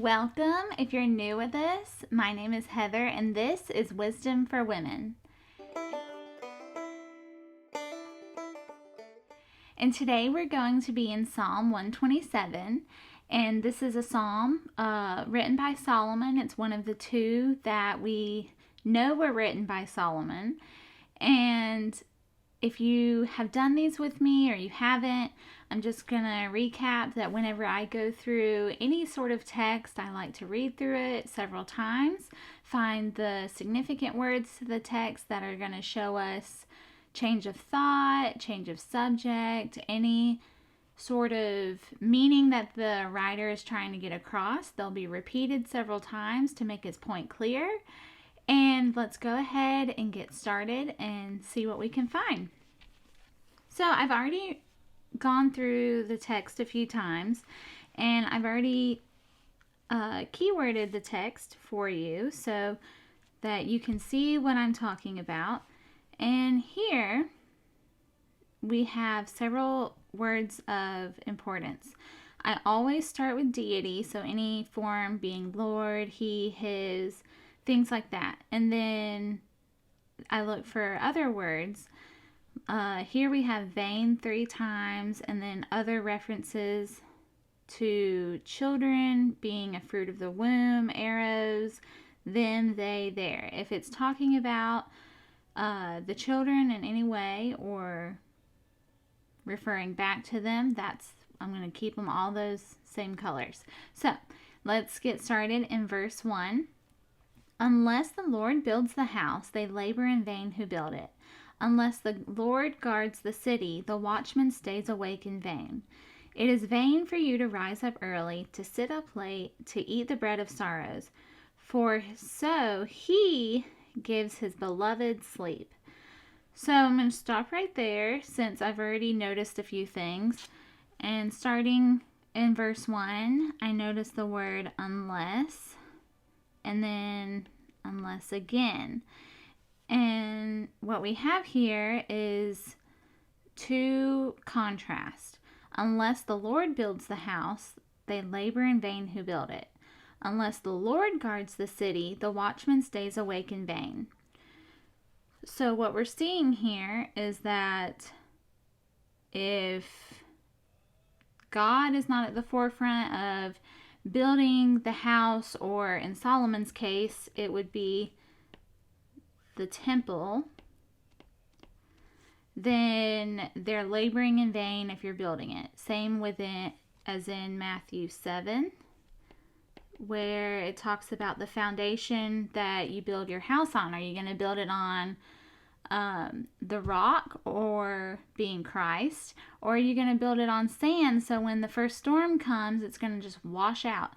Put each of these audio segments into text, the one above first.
Welcome. If you're new with us, my name is Heather, and this is Wisdom for Women. And today we're going to be in Psalm 127, and this is a psalm written by Solomon. It's one of the two that we know were written by Solomon. And if you have done these with me or you haven't, I'm just going to recap that whenever I go through any sort of text, I like to read through it several times, find the significant words to the text that are going to show us change of thought, change of subject, any sort of meaning that the writer is trying to get across. They'll be repeated several times to make his point clear. And let's go ahead and get started and see what we can find. So I've already gone through the text a few times, and I've already keyworded the text for you so that you can see what I'm talking about. And here we have several words of importance. I always start with deity, so any form being Lord, he, his, things like that. And then I look for other words. Here we have vain 3 times, and then other references to children being a fruit of the womb, arrows, them, they, their. If it's talking about the children in any way or referring back to them, I'm going to keep them all those same colors. So let's get started in verse 1. Unless the Lord builds the house, they labor in vain who build it. Unless the Lord guards the city, the watchman stays awake in vain. It is vain for you to rise up early, to sit up late, to eat the bread of sorrows, for so he gives his beloved sleep. So I'm going to stop right there since I've already noticed a few things. And starting in verse 1, I noticed the word unless, and then unless again. And what we have here is 2 contrasts. Unless the Lord builds the house, they labor in vain who build it. Unless the Lord guards the city, the watchman stays awake in vain. So what we're seeing here is that if God is not at the forefront of building the house, or in Solomon's case, it would be the temple, then they're laboring in vain if you're building it. Same with it as in Matthew 7, where it talks about the foundation that you build your house on. Are you going to build it on the rock, or being Christ, or are you going to build it on sand so when the first storm comes it's going to just wash out?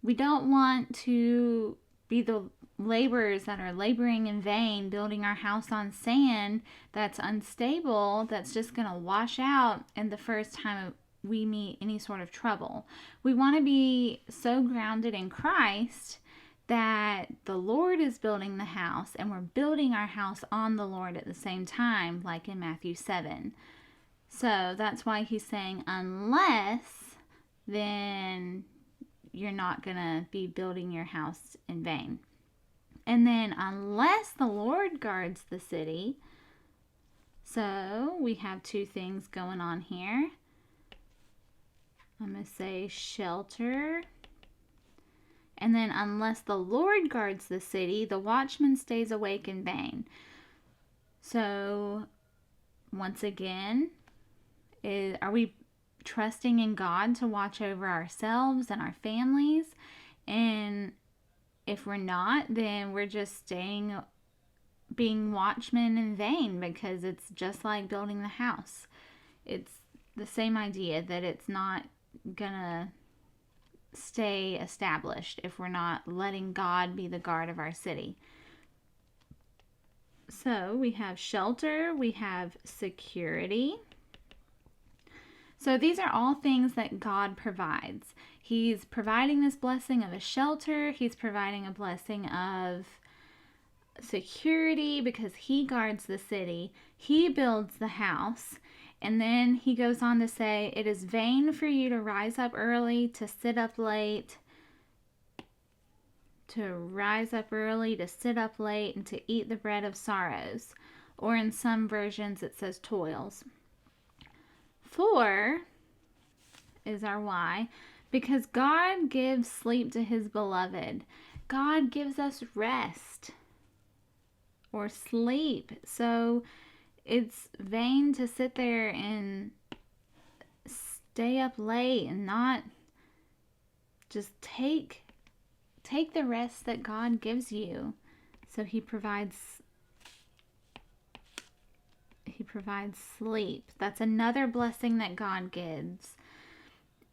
We don't want to be the laborers that are laboring in vain, building our house on sand that's unstable, that's just going to wash out in the first time we meet any sort of trouble. We want to be so grounded in Christ that the Lord is building the house and we're building our house on the Lord at the same time, like in Matthew 7. So that's why he's saying unless, then you're not going to be building your house in vain. And then unless the Lord guards the city. So we have 2 things going on here. I'm going to say shelter. And then unless the Lord guards the city, the watchman stays awake in vain. So once again, are we trusting in God to watch over ourselves and our families? And if we're not, then we're just being watchmen in vain, because it's just like building the house. It's the same idea that it's not gonna stay established if we're not letting God be the guard of our city. So we have shelter, we have security. So these are all things that God provides. He's providing this blessing of a shelter. He's providing a blessing of security because he guards the city. He builds the house. And then he goes on to say, it is vain for you to rise up early, to sit up late, to rise up early, to sit up late, and to eat the bread of sorrows. Or in some versions it says toils. 4 is our why, because God gives sleep to his beloved. God gives us rest or sleep. So it's vain to sit there and stay up late and not just take the rest that God gives you. So he provides sleep. That's another blessing that God gives.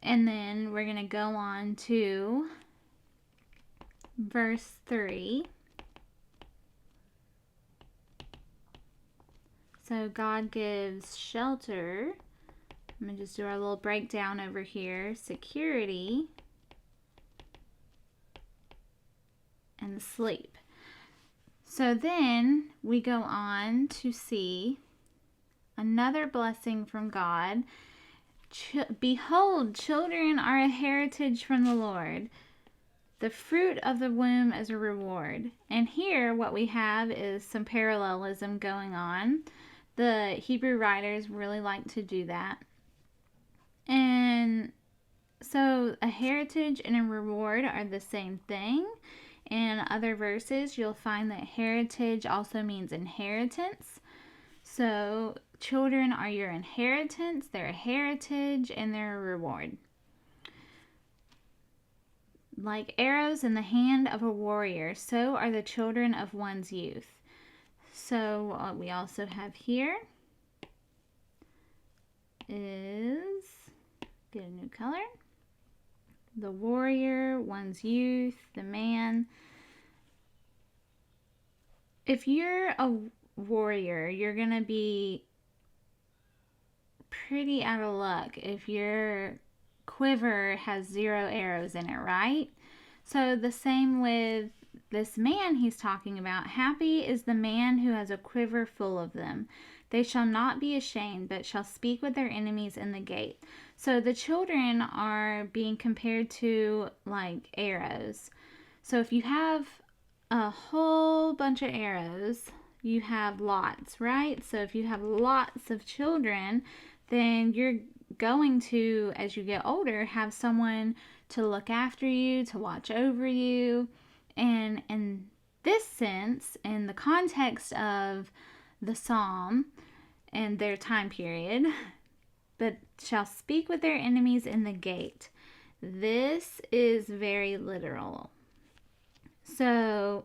And then we're going to go on to verse 3. So God gives shelter. I'm going to just do our little breakdown over here. Security and sleep. So then we go on to see another blessing from God. Behold, children are a heritage from the Lord. The fruit of the womb is a reward. And here what we have is some parallelism going on. The Hebrew writers really like to do that. And so a heritage and a reward are the same thing. In other verses, you'll find that heritage also means inheritance. So children are your inheritance, they're a heritage, and they're a reward. Like arrows in the hand of a warrior, so are the children of one's youth. So we also have here is, get a new color, the warrior, one's youth, the man. If you're a warrior, you're going to be pretty out of luck if your quiver has 0 arrows in it, right? So the same with this man he's talking about. Happy is the man who has a quiver full of them. They shall not be ashamed, but shall speak with their enemies in the gate. So the children are being compared to like arrows. So if you have a whole bunch of arrows, you have lots, right? So if you have lots of children, then you're going to, as you get older, have someone to look after you, to watch over you. And in this sense, in the context of the psalm and their time period, but shall speak with their enemies in the gate. This is very literal. So,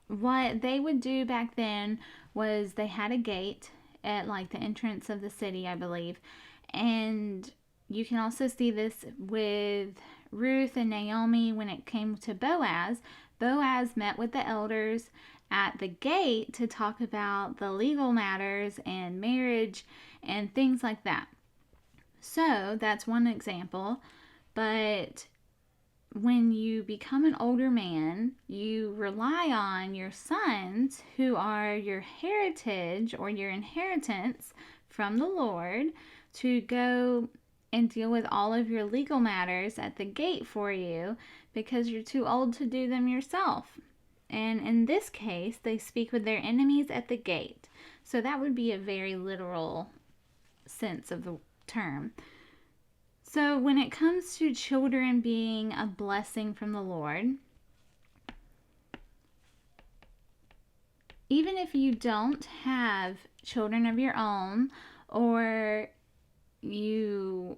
what they would do back then was they had a gate at like the entrance of the city, I believe. And you can also see this with Ruth and Naomi when it came to Boaz. Boaz met with the elders at the gate to talk about the legal matters and marriage and things like that. So that's one example. But when you become an older man, you rely on your sons, who are your heritage or your inheritance from the Lord, to go and deal with all of your legal matters at the gate for you because you're too old to do them yourself. And in this case, they speak with their enemies at the gate. So that would be a very literal sense of the term. So when it comes to children being a blessing from the Lord, even if you don't have children of your own, or you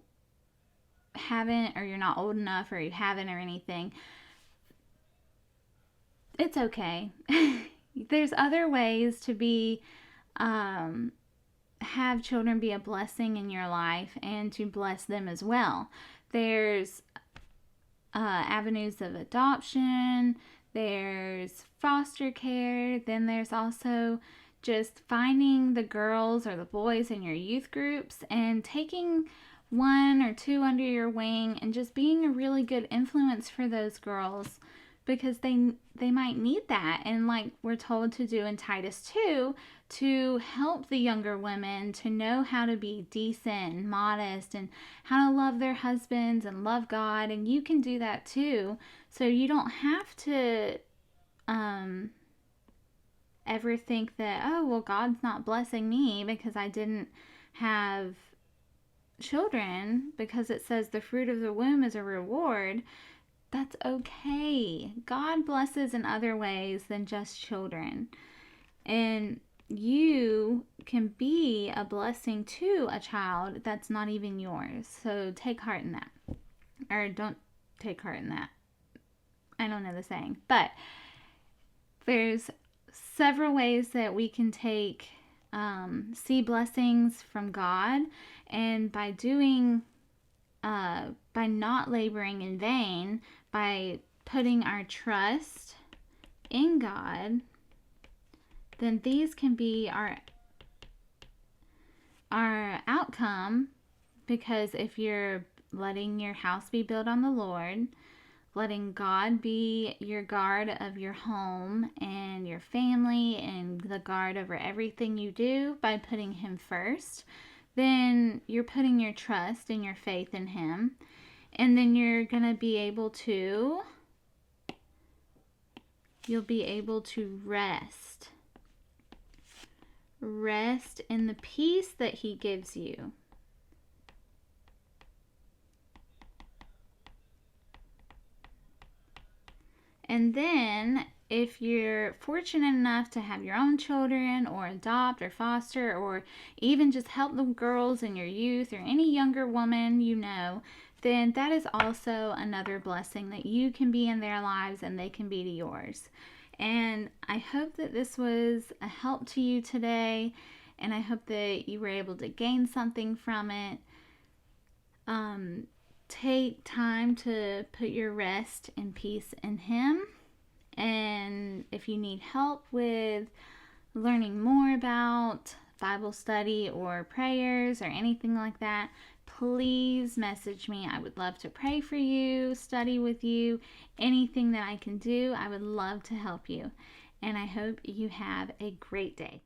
haven't, or you're not old enough, or you haven't, or anything, it's okay. There's other ways to be have children be a blessing in your life and to bless them as well. There's avenues of adoption, there's foster care, then there's also just finding the girls or the boys in your youth groups and taking 1 or 2 under your wing and just being a really good influence for those girls, because they might need that. And like we're told to do in Titus 2, to help the younger women to know how to be decent and modest and how to love their husbands and love God. And you can do that too. So you don't have to ever think that, oh, well, God's not blessing me because I didn't have children, because it says the fruit of the womb is a reward. That's okay. God blesses in other ways than just children. And you can be a blessing to a child that's not even yours. So take heart in that. Or don't take heart in that. I don't know the saying. But there's several ways that we can see blessings from God. And by not laboring in vain, by putting our trust in God, then these can be our outcome. Because if you're letting your house be built on the Lord, letting God be your guard of your home and your family and the guard over everything you do by putting Him first, then you're putting your trust and your faith in Him. And then you'll be able to rest. Rest in the peace that He gives you. And then, if you're fortunate enough to have your own children, or adopt or foster, or even just help the girls in your youth or any younger woman you know, then that is also another blessing that you can be in their lives and they can be to yours. And I hope that this was a help to you today, and I hope that you were able to gain something from it. Take time to put your rest and peace in Him. And if you need help with learning more about Bible study or prayers or anything like that, please message me. I would love to pray for you, study with you, anything that I can do. I would love to help you. And I hope you have a great day.